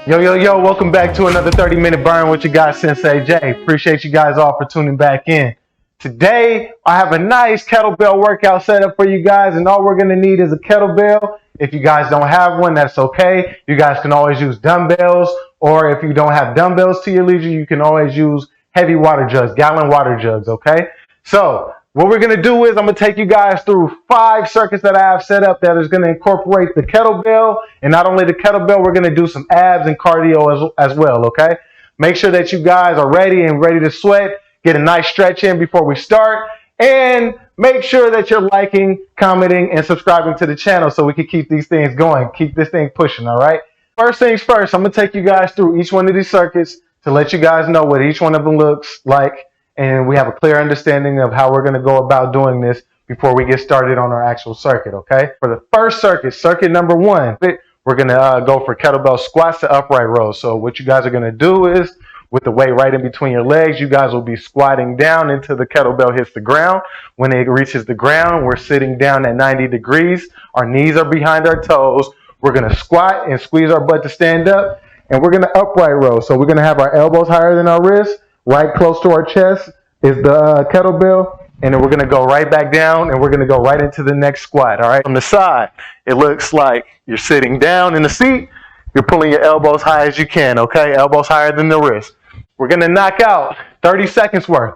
Yo, welcome back to another 30-minute burn with your guy, Sensei J. Appreciate you guys all for tuning back in. Today, I have a nice kettlebell workout set up for you guys, and all we're going to need is a kettlebell. If you guys don't have one, that's okay. You guys can always use dumbbells, or if you don't have dumbbells to your leisure, you can always use heavy water jugs, gallon water jugs, okay? So, what we're going to do is I'm going to take you guys through 5 circuits that I have set up that is going to incorporate the kettlebell. And not only the kettlebell, we're going to do some abs and cardio as well, okay? Make sure that you guys are ready to sweat. Get a nice stretch in before we start. And make sure that you're liking, commenting, and subscribing to the channel so we can keep these things going, keep this thing pushing, all right? First things first, I'm going to take you guys through each one of these circuits to let you guys know what each one of them looks like. And we have a clear understanding of how we're going to go about doing this before we get started on our actual circuit, okay? For the first circuit, circuit number 1, we're going to go for kettlebell squats to upright rows. So what you guys are going to do is, with the weight right in between your legs, you guys will be squatting down until the kettlebell hits the ground. When it reaches the ground, we're sitting down at 90 degrees. Our knees are behind our toes. We're going to squat and squeeze our butt to stand up, and we're going to upright row. So we're going to have our elbows higher than our wrists. Right close to our chest is the kettlebell, and then we're going to go right back down, and we're going to go right into the next squat, all right? From the side, it looks like you're sitting down in the seat. You're pulling your elbows high as you can, okay? Elbows higher than the wrist. We're going to knock out 30 seconds worth.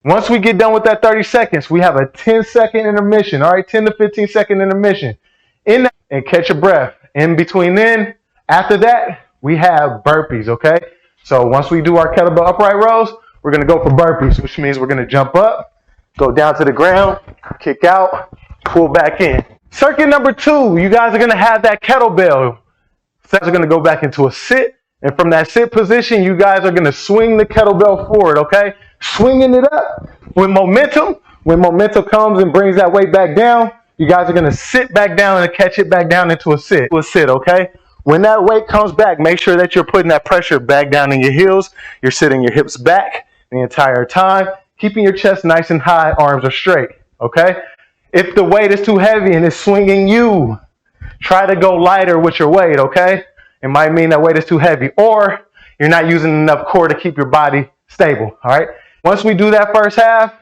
Once we get done with that 30 seconds, we have a 10-second intermission, all right? 10 to 15-second intermission. In that, and catch your breath. In between then, after that, we have burpees, okay? So once we do our kettlebell upright rows, we're going to go for burpees, which means we're going to jump up, go down to the ground, kick out, pull back in. Circuit number 2, you guys are going to have that kettlebell. So we're going to go back into a sit, and from that sit position, you guys are going to swing the kettlebell forward, okay? Swinging it up with momentum. When momentum comes and brings that weight back down, you guys are going to sit back down and catch it back down into a sit, okay? When that weight comes back, make sure that you're putting that pressure back down in your heels. You're sitting your hips back the entire time, keeping your chest nice and high, arms are straight, okay? If the weight is too heavy and it's swinging you, try to go lighter with your weight, okay? It might mean that weight is too heavy, or you're not using enough core to keep your body stable, all right? Once we do that first half,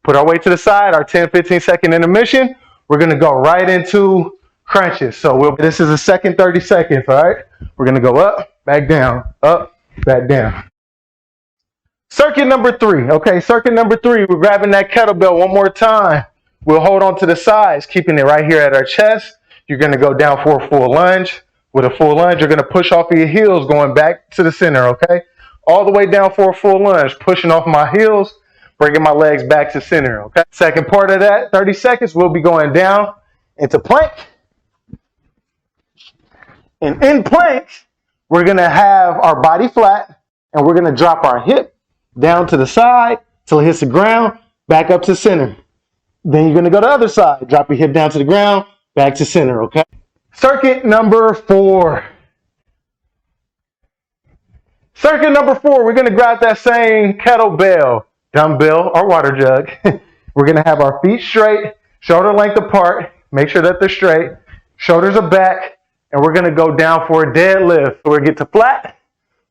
put our weight to the side, our 10, 15-second intermission, we're going to go right into crunches. So this is the second 30 seconds, all right? We're going to go up, back, down. Circuit number 3, okay? Circuit number 3, we're grabbing that kettlebell one more time. We'll hold on to the sides, keeping it right here at our chest. You're going to go down for a full lunge. With a full lunge, you're going to push off of your heels going back to the center, okay? All the way down for a full lunge, pushing off my heels, bringing my legs back to center, okay? Second part of that, 30 seconds, we'll be going down into plank. And in plank, we're going to have our body flat, and we're going to drop our hip down to the side till it hits the ground, back up to center. Then you're going to go to the other side, drop your hip down to the ground, back to center, okay? Circuit number 4. Circuit number 4, we're going to grab that same kettlebell, dumbbell, or water jug. We're going to have our feet straight, shoulder length apart, make sure that they're straight, shoulders are back, and we're going to go down for a deadlift. We're going to get to flat.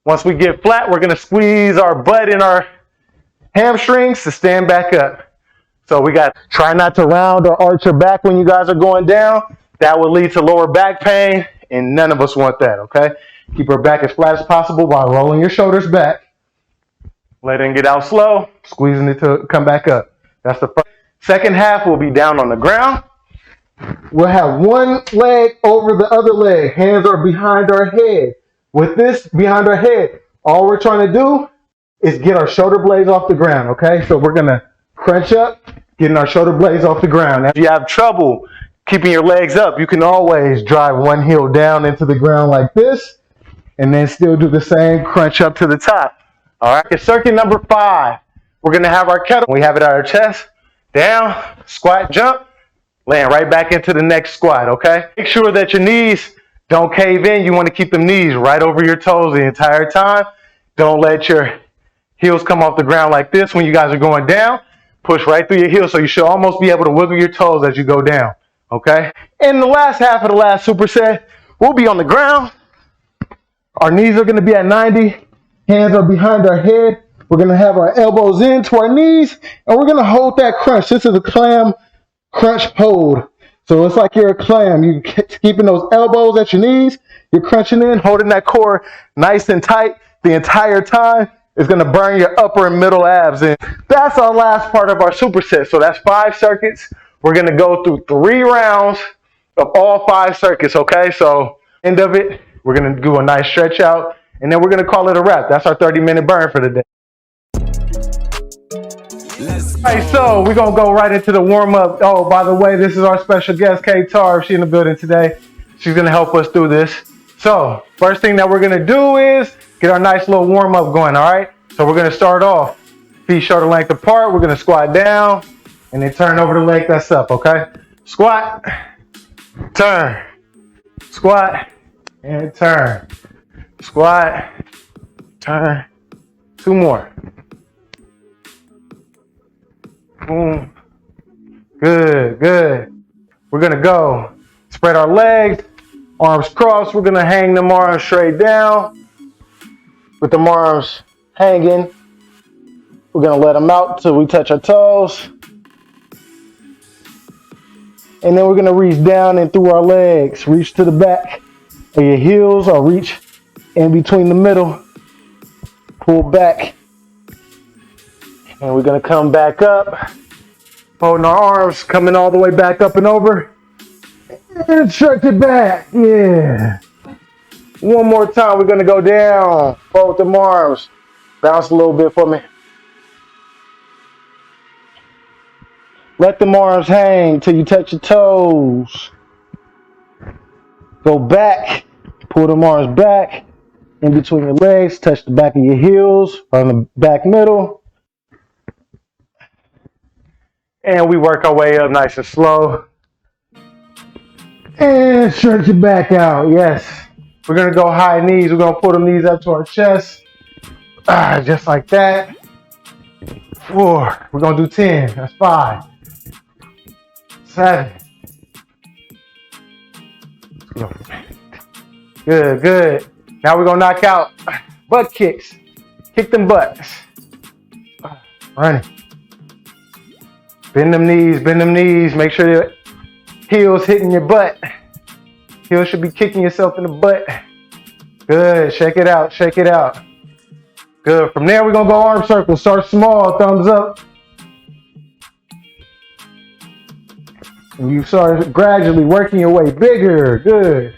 Once we get flat, we're going to squeeze our butt and our hamstrings to stand back up. So we got try not to round or arch your back when you guys are going down. That will lead to lower back pain, and none of us want that, okay? Keep our back as flat as possible while rolling your shoulders back. Letting it get out slow, squeezing it to come back up. That's the first. Second half will be down on the ground. We'll have one leg over the other leg. Hands are behind our head. With this behind our head, all we're trying to do is get our shoulder blades off the ground, okay? So we're going to crunch up, getting our shoulder blades off the ground. If you have trouble keeping your legs up, you can always drive one heel down into the ground like this, and then still do the same crunch up to the top. All right, circuit number 5. We're going to have our kettle. We have it at our chest, down, squat, jump, laying right back into the next squat, okay? Make sure that your knees don't cave in. You want to keep them knees right over your toes the entire time. Don't let your heels come off the ground like this when you guys are going down. Push right through your heels, so you should almost be able to wiggle your toes as you go down, okay? In the last half of the last superset, we'll be on the ground, Our knees are going to be at 90. Hands are behind our head. We're going to have our elbows into our knees, and we're going to hold that crunch. This is a clam crunch hold. So it's like you're a clam. You're keeping those elbows at your knees. You're crunching in, holding that core nice and tight the entire time. It's going to burn your upper and middle abs. And that's our last part of our superset. So that's 5 circuits. We're going to go through 3 rounds of all 5 circuits, okay? So end of it, we're going to do a nice stretch out, and then we're going to call it a wrap. That's our 30-minute burn for the day. All right, so we're going to go right into the warm-up. Oh, by the way, this is our special guest, Kay Tar. She's in the building today. She's going to help us through this. So first thing that we're going to do is get our nice little warm-up going, all right? So we're going to start off feet shoulder length apart. We're going to squat down and then turn over the leg that's up, okay? Squat, turn, squat, and turn. Squat, turn. 2 more. Boom. Good, good. We're going to go spread our legs, arms crossed. We're going to hang them arms straight down with them arms hanging. We're going to let them out till we touch our toes. And then we're going to reach down and through our legs. Reach to the back of your heels or reach in between the middle. Pull back. And we're going to come back up. Holding our arms, coming all the way back up and over. And stretch it back. Yeah. One more time. We're going to go down. Fold them arms. Bounce a little bit for me. Let them arms hang till you touch your toes. Go back. Pull them arms back. In between your legs. Touch the back of your heels on the back middle. And we work our way up nice and slow. And stretch it back out. Yes. We're going to go high knees. We're going to pull the knees up to our chest. Just like that. 4. We're going to do 10. That's 5. 7. Good, good. Now we're going to knock out butt kicks. Kick them butts. Running. Bend them knees, bend them knees. Make sure your heels hitting your butt. Heels should be kicking yourself in the butt. Good, shake it out, shake it out. Good, from there we're gonna go arm circles. Start small, thumbs up. And you start gradually working your way bigger, good.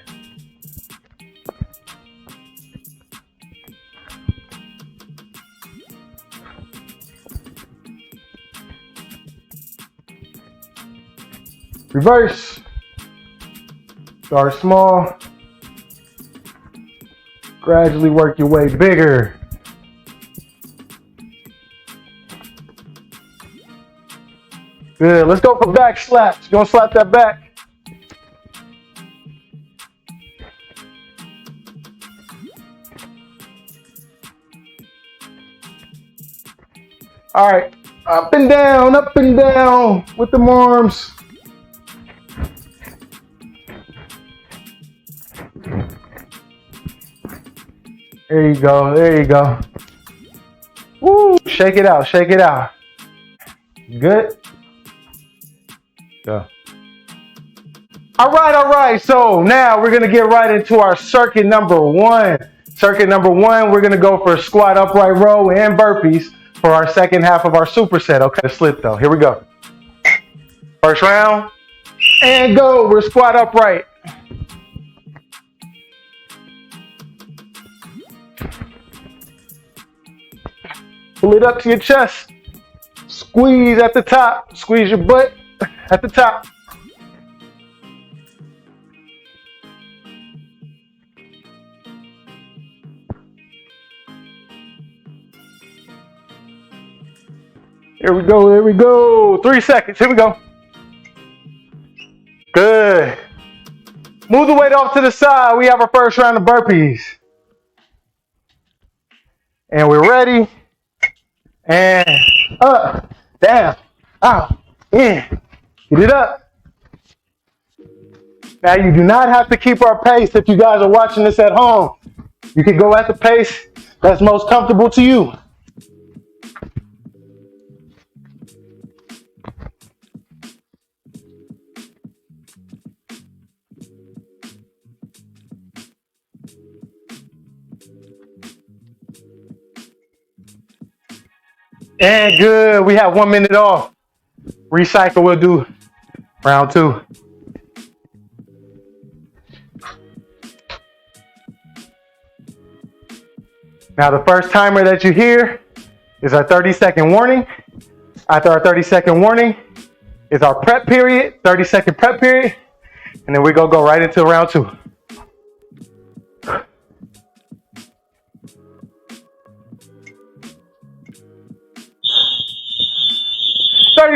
Reverse. Start small. Gradually work your way bigger. Good. Let's go for back slaps. You're gonna slap that back. All right. Up and down with the arms. There you go, there you go. Woo, shake it out, shake it out. Good. Go. All right, so now we're gonna get right into our circuit number 1. Circuit number 1, we're gonna go for squat, upright row, and burpees for our second half of our superset, okay? Slip though, here we go. First round, and go, we're squat upright. Pull it up to your chest. Squeeze at the top. Squeeze your butt at the top. Here we go, here we go. 3 seconds, here we go. Good. Move the weight off to the side. We have our first round of burpees. And we're ready. And up, down, out, in. Get it up. Now you do not have to keep our pace if you guys are watching this at home. You can go at the pace that's most comfortable to you. And good, we have 1 minute off. Recycle, we'll do round 2. Now the first timer that you hear is our 30-second warning. After our 30-second warning is our prep period, 30-second prep period, and then we're gonna go right into round 2.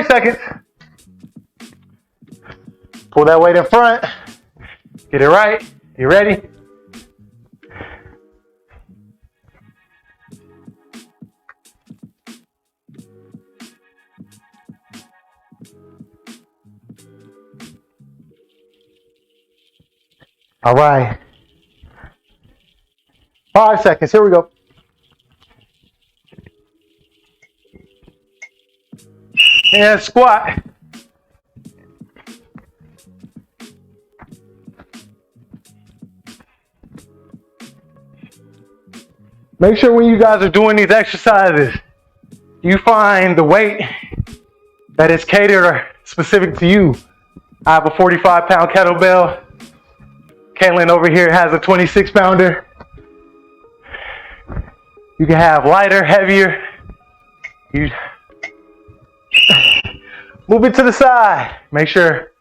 Seconds. Pull that weight in front. Get it right. You ready? All right. 5 seconds. Here we go. And squat. Make sure when you guys are doing these exercises, you find the weight that is catered or specific to you. I have a 45-pound kettlebell. Caitlin over here has a 26-pounder. You can have lighter, heavier. You move it to the side. Make sure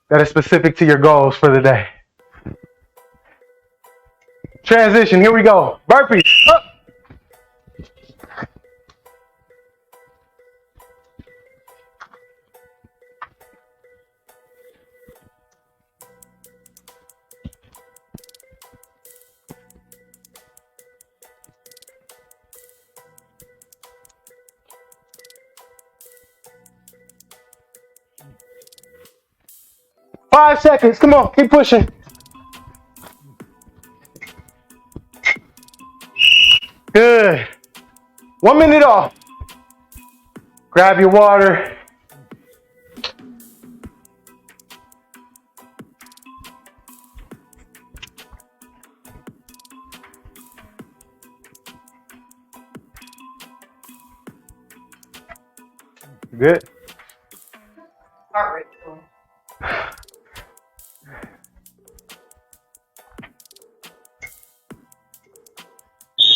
that it's specific to your goals for the day. Transition, here we go. Burpees, up. Five seconds, come on, keep pushing. Good. 1 minute off. Grab your water. Good. Heart rate.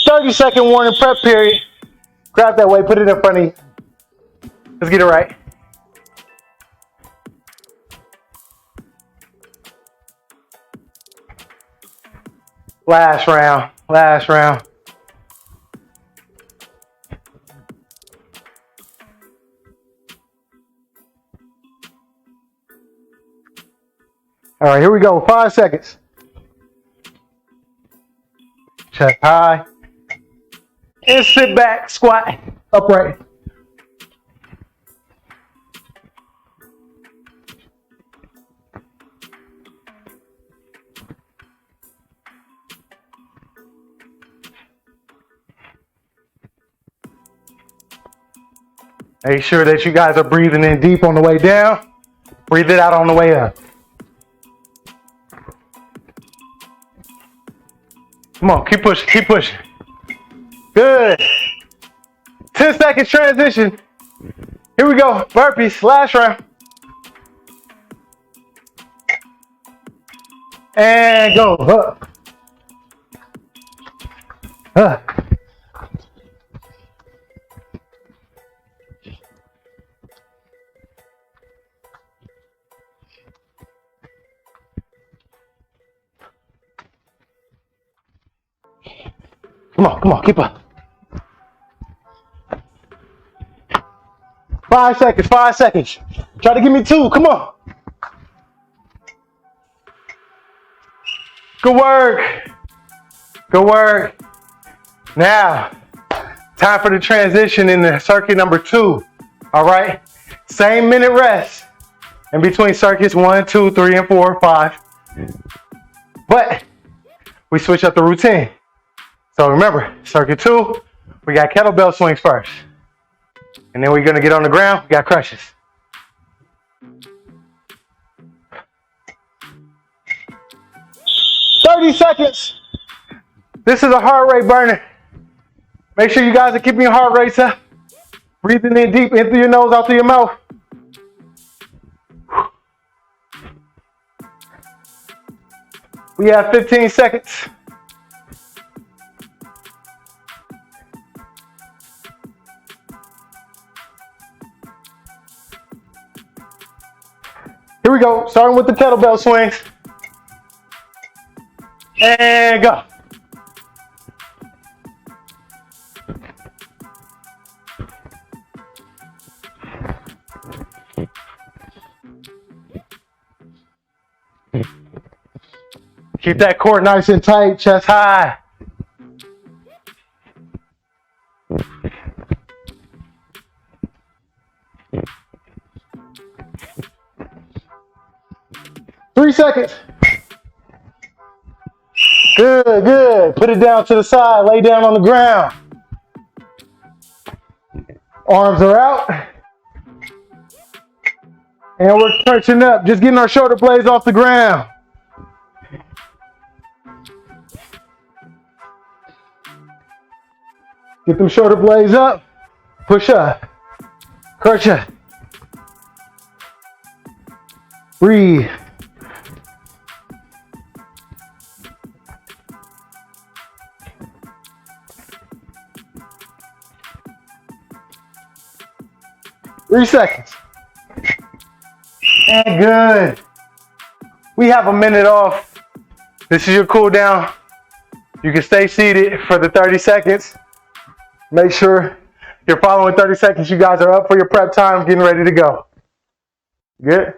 30-second warning prep period. Grab that weight, put it in front of you. Let's get it right. Last round, last round. All right, here we go, 5 seconds. Chest high. And sit back, squat, upright. Make sure that you guys are breathing in deep on the way down. Breathe it out on the way up. Come on, keep pushing, keep pushing. Good. 10 seconds transition. Here we go. Burpees, last round. And go. Up. Up. Come on, keep up. 5 seconds, 5 seconds. Try to give me 2, come on. Good work. Good work. Now, time for the transition in the circuit number 2. All right? Same minute rest in between circuits 1, 2, 3, and 4, 5. But we switch up the routine. So remember, circuit 2, we got kettlebell swings first. And then we're gonna get on the ground, we got crunches. "30 seconds. This is a heart rate burner. Make sure you guys are keeping your heart rates up. Breathing in deep in through your nose, out through your mouth. We have 15 seconds. Here we go, starting with the kettlebell swings. And go. Keep that core nice and tight, chest high. Three seconds. Good, good. Put it down to the side, lay down on the ground. Arms are out. And we're crunching up, just getting our shoulder blades off the ground. Get them shoulder blades up, push up, crunch up. Breathe. Three seconds. And good. We have a minute off. This is your cool down. You can stay seated for the 30 seconds. Make sure you're following 30 seconds. You guys are up for your prep time, getting ready to go. Good?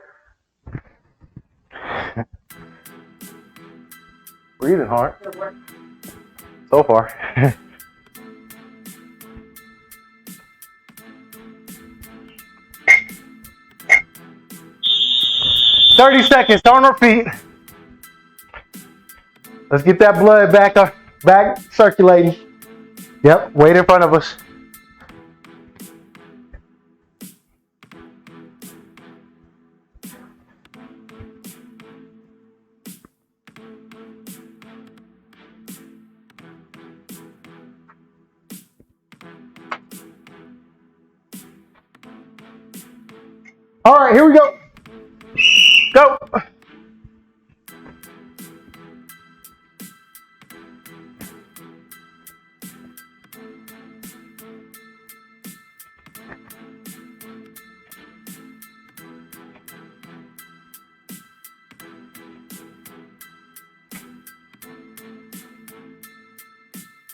Breathing hard. So far. 30 seconds on our feet. Let's get that blood back circulating. Yep, weight in front of us. All right, here we go. Go.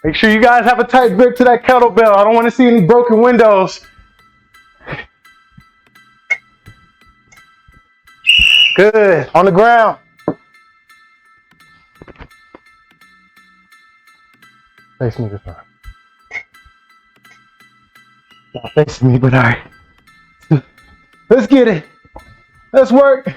Make sure you guys have a tight grip to that kettlebell. I don't want to see any broken windows. Good. On the ground. Face me this time. Not facing me, but all right. Let's get it. Let's work.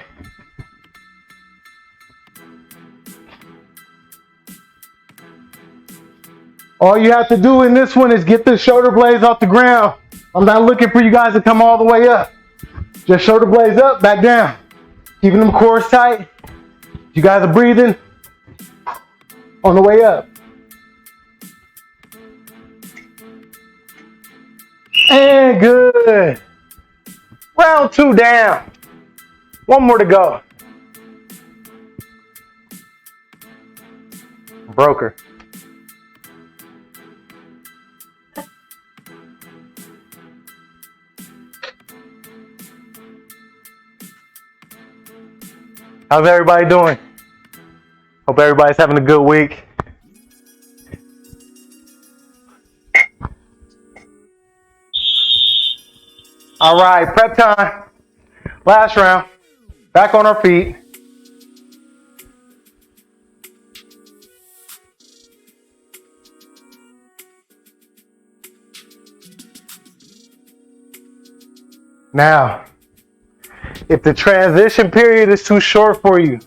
All you have to do in this one is get the shoulder blades off the ground. I'm not looking for you guys to come all the way up. Just shoulder blades up, back down. Keeping them cores tight. You guys are breathing on the way up. And good. Round 2 down. One more to go. Broker. How's everybody doing? Hope everybody's having a good week. All right, prep time. Last round. Back on our feet. Now, if the transition period is too short for you,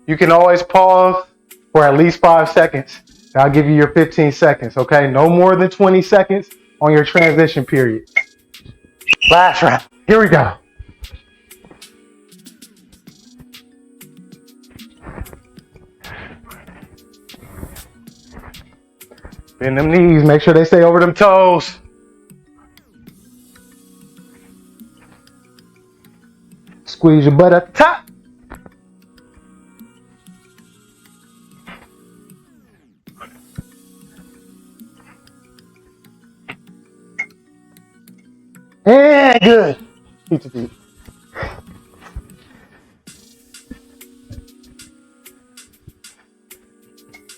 you can always pause for at least 5 seconds. I'll give you your 15 seconds, okay? No more than 20 seconds on your transition period. Last round. Here we go. Bend them knees. Make sure they stay over them toes. Squeeze your butt at the top. And good. Feet to feet.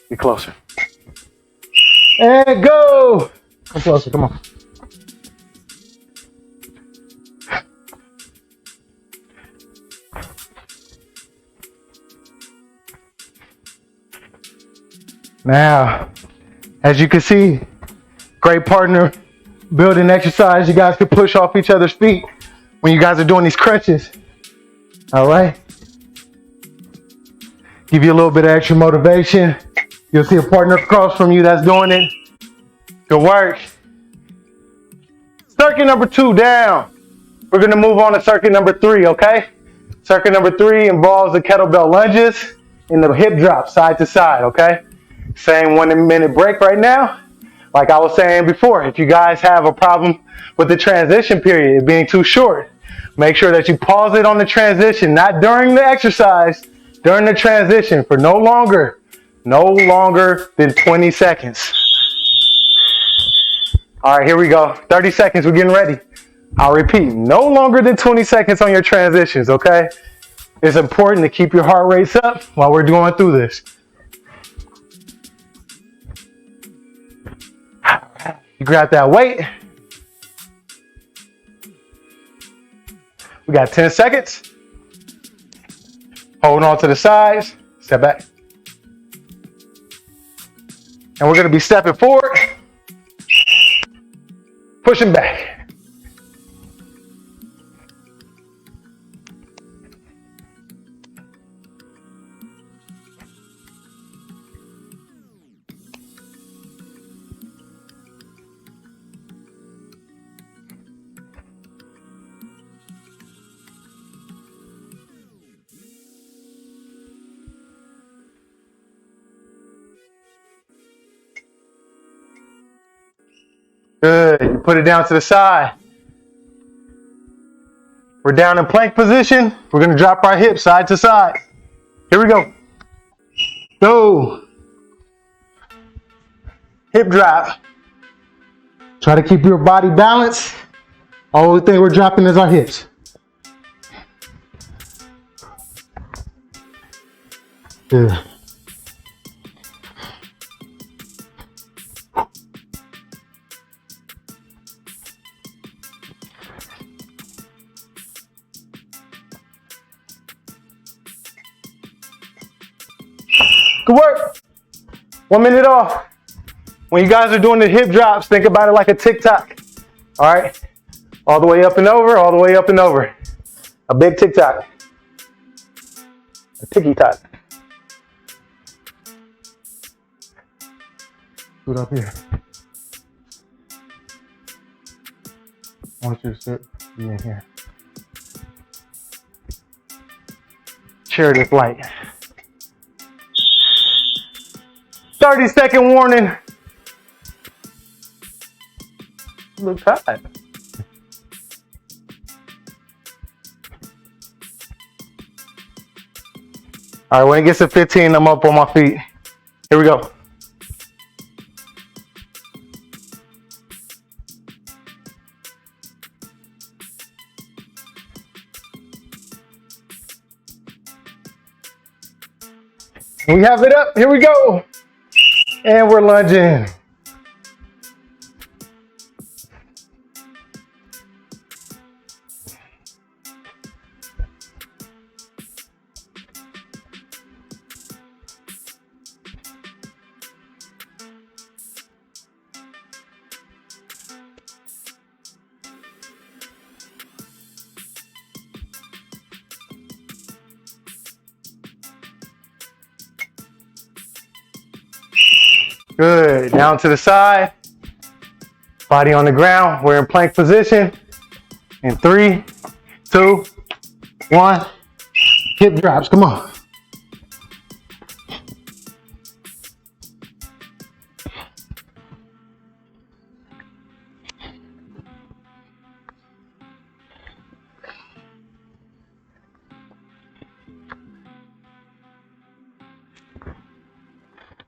Get closer. And go. Come closer. Come on. Now, as you can see, great partner building exercise. You guys can push off each other's feet when you guys are doing these crunches. All right. Give you a little bit of extra motivation. You'll see a partner across from you that's doing it. Good work. Circuit number 2 down. We're going to move on to circuit number 3, okay? Circuit number 3 involves the kettlebell lunges and the hip drop side to side, okay? Same 1 minute break right now. Like I was saying before, if you guys have a problem with the transition period being too short, make sure that you pause it on the transition, not during the exercise, during the transition for no longer than 20 seconds. All right, here we go. 30 seconds, we're getting ready. I'll repeat, no longer than 20 seconds on your transitions, okay? It's important to keep your heart rates up while we're going through this. You grab that weight. We got 10 seconds. Hold on to the sides. Step back. And we're going to be stepping forward. Pushing back. Good. You put it down to the side. We're down in plank position. We're going to drop our hips side to side. Here we go. Go. Hip drop. Try to keep your body balanced. Only thing we're dropping is our hips. Good. Good work. 1 minute off. When you guys are doing the hip drops, think about it like a TikTok. All right? All the way up and over, all the way up and over. A big TikTok. A ticky-tock. Do it up here. I want you to sit in here. Share this light. 30-second warning. You look tired. All right, when it gets to 15, I'm up on my feet. Here we go. We have it up. Here we go. And we're lunging. Good. Down to the side. Body on the ground. We're in plank position. In 3, 2, 1. Hip drops. Come on.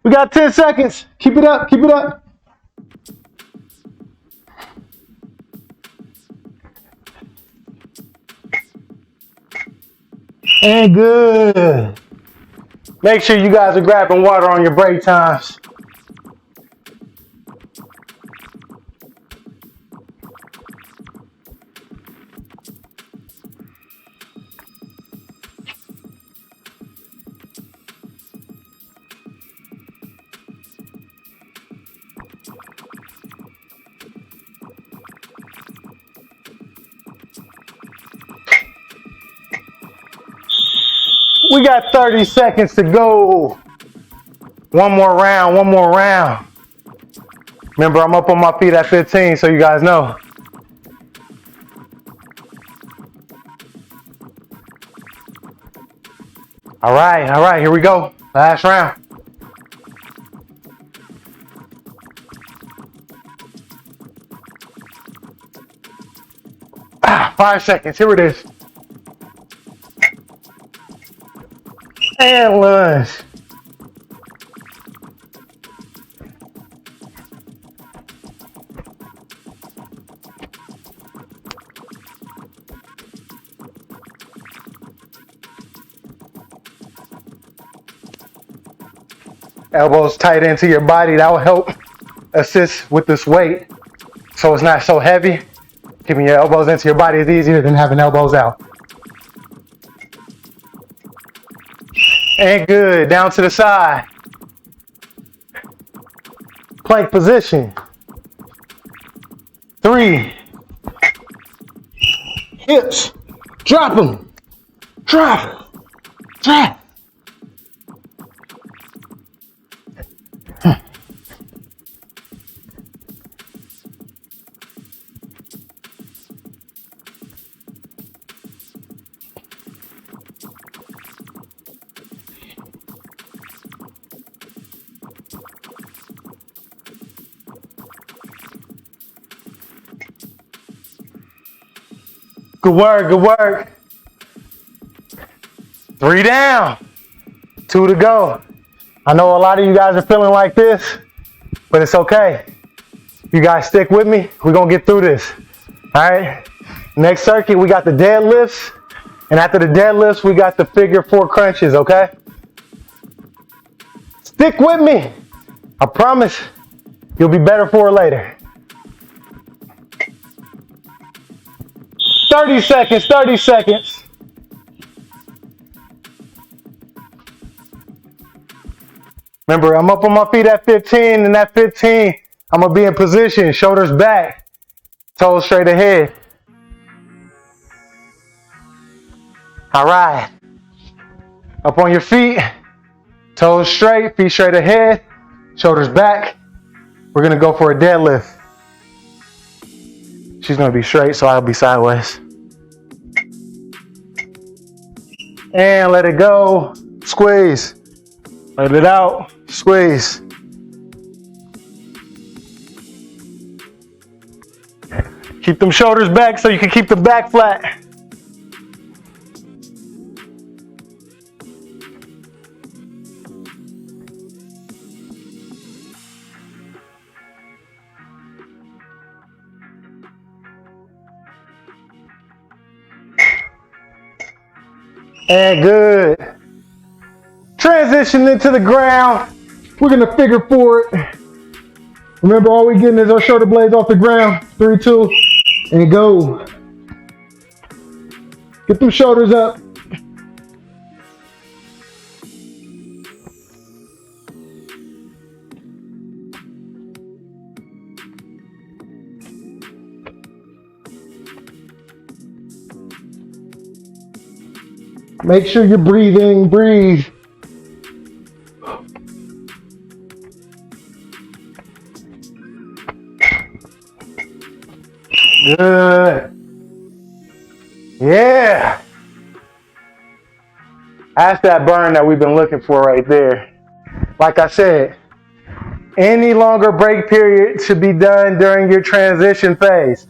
We got 10 seconds. Keep it up. Keep it up. And good. Make sure you guys are grabbing water on your break times. We got 30 seconds to go. One more round, one more round. Remember, I'm up on my feet at 15, so you guys know. All right, here we go. Last round. Ah, 5 seconds, here it is. And lunge. Elbows tight into your body. That will help assist with this weight so it's not so heavy. Keeping your elbows into your body is easier than having elbows out. And good. Down to the side. Plank position. 3. Hips. Drop them. Drop. Drop. Good work, good work. 3 down, 2 to go. I know a lot of you guys are feeling like this, but it's okay. You guys stick with me, we're gonna get through this. All right, next circuit, we got the deadlifts, and after the deadlifts, we got the figure 4 crunches, okay? Stick with me. I promise you'll be better for it later. 30 seconds, 30 seconds. Remember, I'm up on my feet at 15, and at 15, I'm gonna be in position, shoulders back, toes straight ahead. All right. Up on your feet, toes straight, feet straight ahead, shoulders back. We're gonna go for a deadlift. She's gonna be straight, so I'll be sideways. And let it go. Squeeze. Let it out. Squeeze. Keep them shoulders back so you can keep the back flat. And good. Transition into the ground. We're gonna figure 4 it. Remember, all we getting is our shoulder blades off the ground. 3, 2, and go. Get them shoulders up. Make sure you're breathing, breathe. Good. Yeah. That's that burn that we've been looking for right there. Like I said, any longer break period should be done during your transition phase.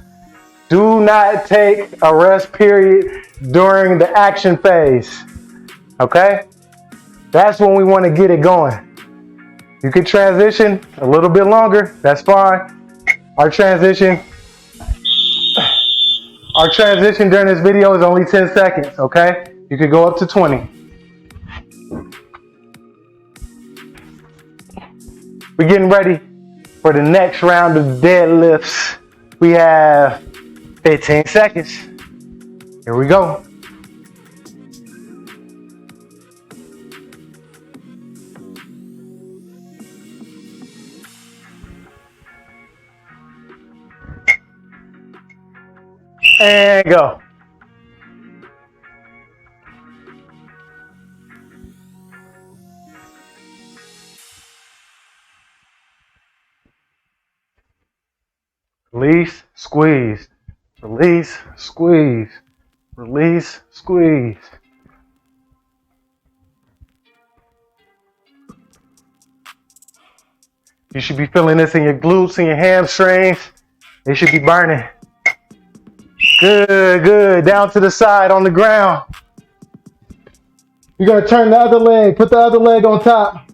Do not take a rest period during the action phase. Okay? That's when we want to get it going. You can transition a little bit longer. That's fine. Our transition during this video is only 10 seconds. Okay? You could go up to 20. We're getting ready for the next round of deadlifts. We have 15 seconds. Here we go. And go. Release, squeeze. Release, squeeze. Release, squeeze. You should be feeling this in your glutes and your hamstrings. They should be burning. Good, good. Down to the side on the ground. You're going to turn the other leg. Put the other leg on top.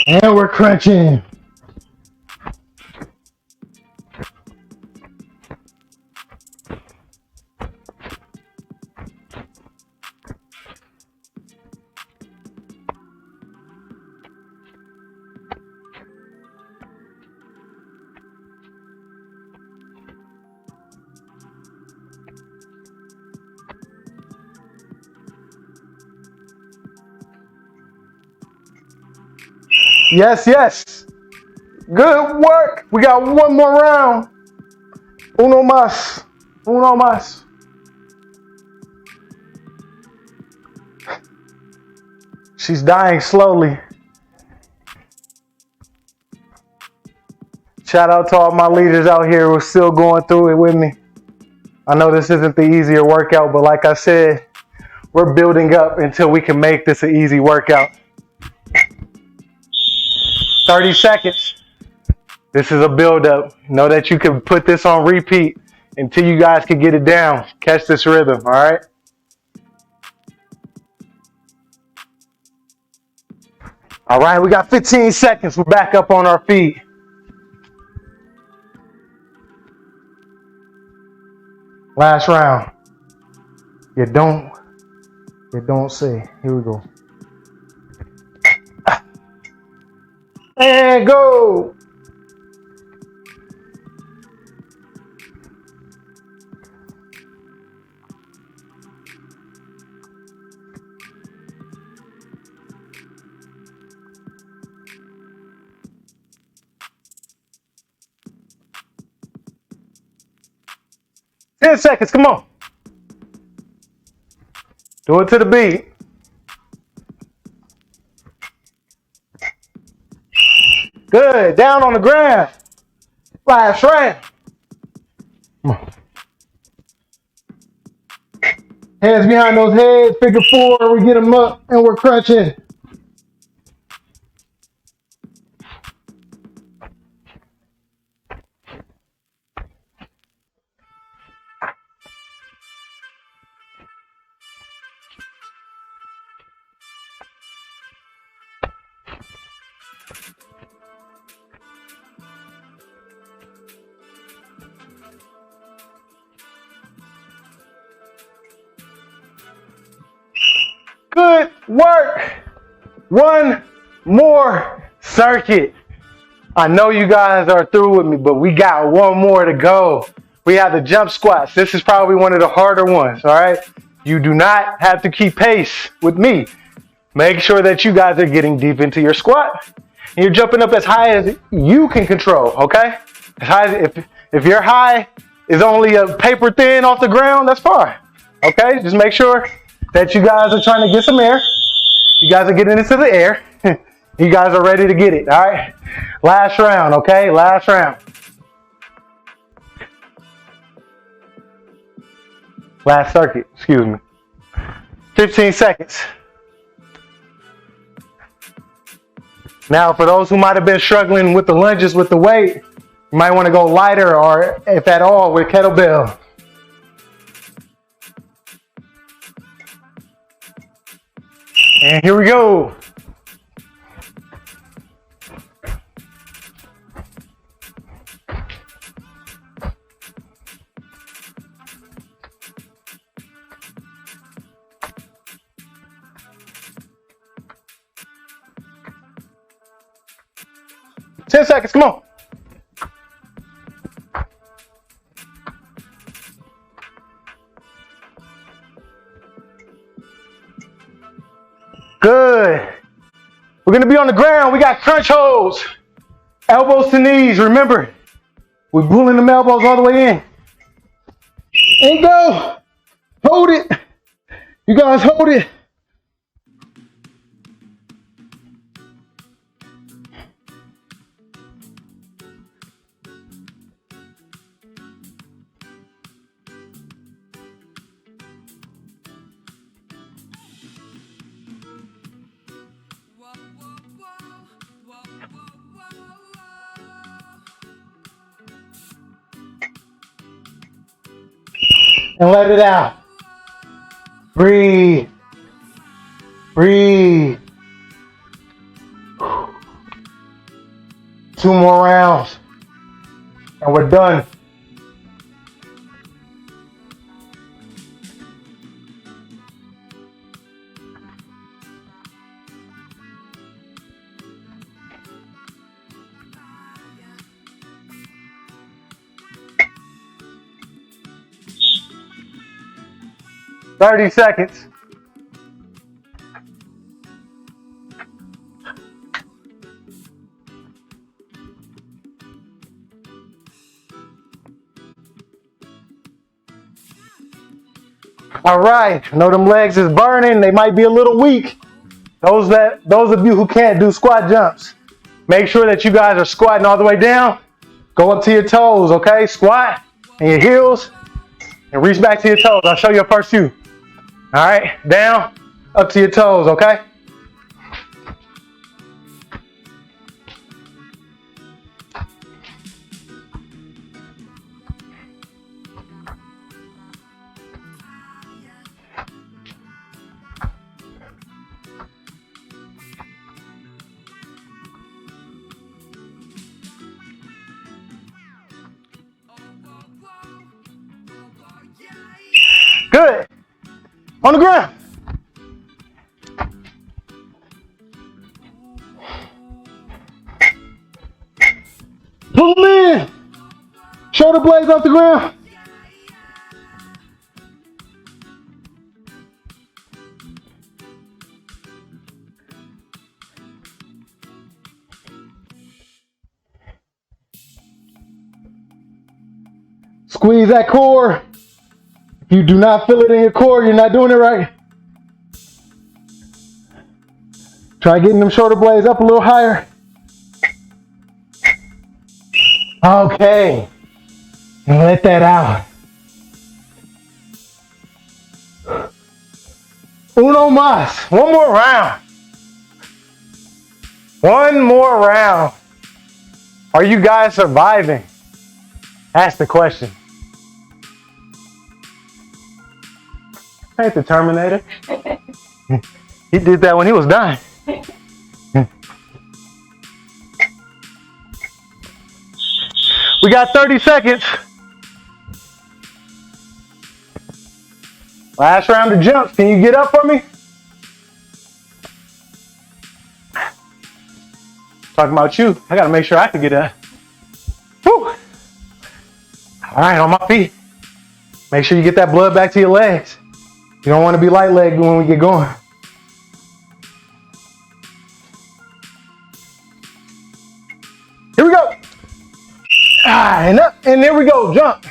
And we're crunching. Yes, yes. Good work. We got one more round. Uno más. Uno más. She's dying slowly. Shout out to all my leaders out here who are still going through it with me. I know this isn't the easier workout, but like I said, we're building up until we can make this an easy workout. 30 seconds. This is a build-up. Know that you can put this on repeat until you guys can get it down. Catch this rhythm, all right? All right, we got 15 seconds. We're back up on our feet. Last round. You don't see. Here we go. And go. Ten seconds, come on. Do it to the beat. Good, down on the ground. Last round. Come on. Hands behind those heads, figure four, we get them up and we're crunching. Good work. One more circuit. I know you guys are through with me, but we got one more to go. We have the jump squats. This is probably one of the harder ones, all right? You do not have to keep pace with me. Make sure that you guys are getting deep into your squat. And you're jumping up as high as you can control, okay? As high as, if your high is only a paper thin off the ground, that's fine, okay? Just make sure that you guys are trying to get some air. You guys are getting into the air. You guys are ready to get it, all right? Last round, okay? Last round. Last circuit, excuse me. 15 seconds. Now, for those who might have been struggling with the lunges with the weight, you might want to go lighter or, if at all, with kettlebell. And here we go. Ten seconds, come on. Good. We're gonna be on the ground. We got crunch holds. Elbows to knees, remember. We're pulling them elbows all the way in. And go. Hold it. You guys hold it. And let it out. Breathe. Breathe. 2 more rounds. And we're done. Thirty seconds. All right, I know them legs is burning. They might be a little weak. Those of you who can't do squat jumps, make sure that you guys are squatting all the way down. Go up to your toes, okay? Squat and your heels and reach back to your toes. I'll show you a first few. All right, down, up to your toes, okay? Good. On the ground. Pull them in. Shoulder blades off the ground. Squeeze that core. If you do not feel it in your core, you're not doing it right. Try getting them shoulder blades up a little higher. Okay. And let that out. Uno mas. One more round. One more round. Are you guys surviving? That's the question. Ain't the Terminator. He did that when he was done. We got 30 seconds. Last round of jumps. Can you get up for me? Talking about you. I gotta make sure I can get up. Woo. All right, on my feet. Make sure you get that blood back to your legs. You don't want to be light-legged when we get going. Here we go. And up, and there we go, jump.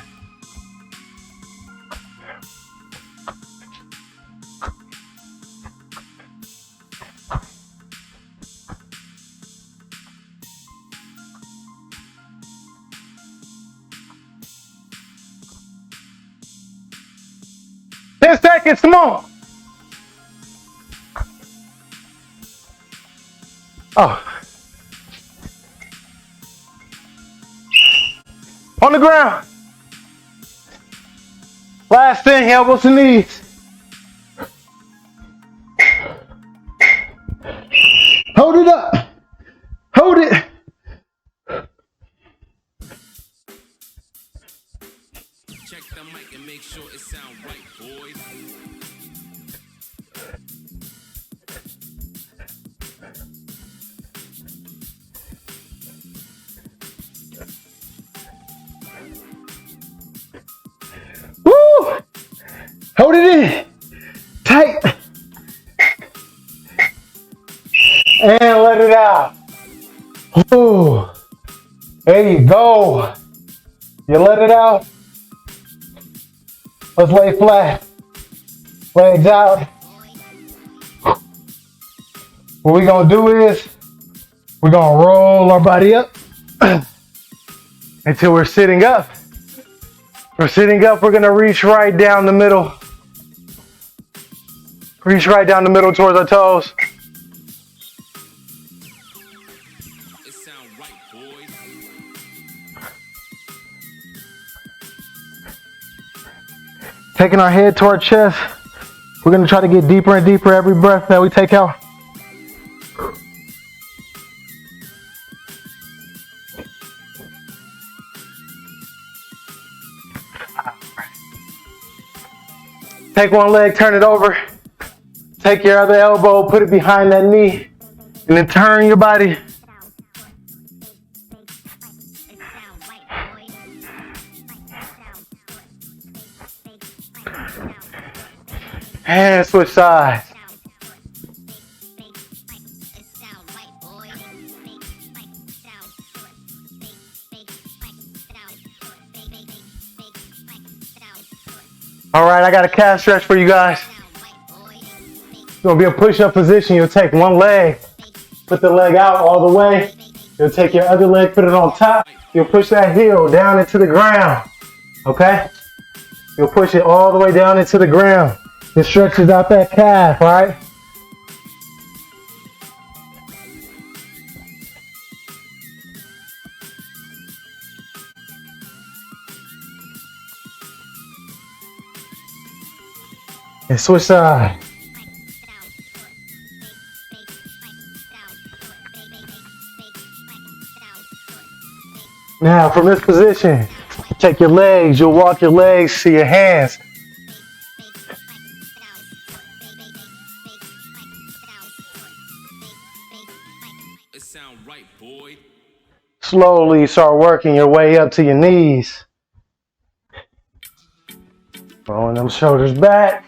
seconds, come on. Oh. On the ground. Last thing, elbows to knees. Hold it up. Hold it. Check the mic and make sure it sound right, boys. Woo! Hold it in. Tight. And let it out. Woo. There you go. You let it out. Let's lay flat. Legs out. What we're gonna do is we're gonna roll our body up until we're sitting up. We're sitting up, we're gonna reach right down the middle. Reach right down the middle towards our toes. It sound right, boys. Taking our head to our chest. We're gonna try to get deeper and deeper every breath that we take out. Take one leg, turn it over. Take your other elbow, put it behind that knee, and then turn your body. And switch sides. All right, I got a calf stretch for you guys. It's gonna be a push-up position. You'll take one leg, put the leg out all the way. You'll take your other leg, put it on top. You'll push that heel down into the ground, okay? You'll push it all the way down into the ground. It stretches out that calf, all right? And switch side. Now from this position, take your legs, you'll walk your legs to your hands. It sound right, boy. Slowly start working your way up to your knees. Rolling them shoulders back.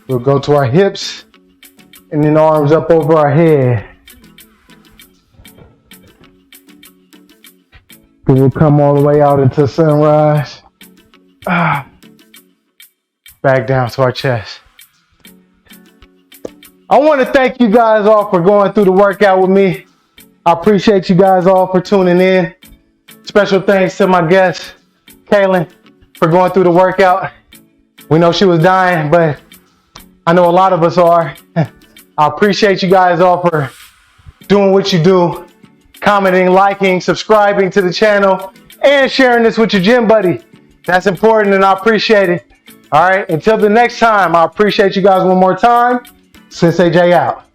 We'll go to our hips and then arms up over our head. Then we'll come all the way out into sunrise. Back down to our chest. I want to thank you guys all for going through the workout with me. I appreciate you guys all for tuning in. Special thanks to my guest, Kaylin, for going through the workout. We know she was dying, but I know a lot of us are. I appreciate you guys all for doing what you do, commenting, liking, subscribing to the channel, and sharing this with your gym buddy. That's important and I appreciate it. All right, until the next time, I appreciate you guys one more time. Sensei J out.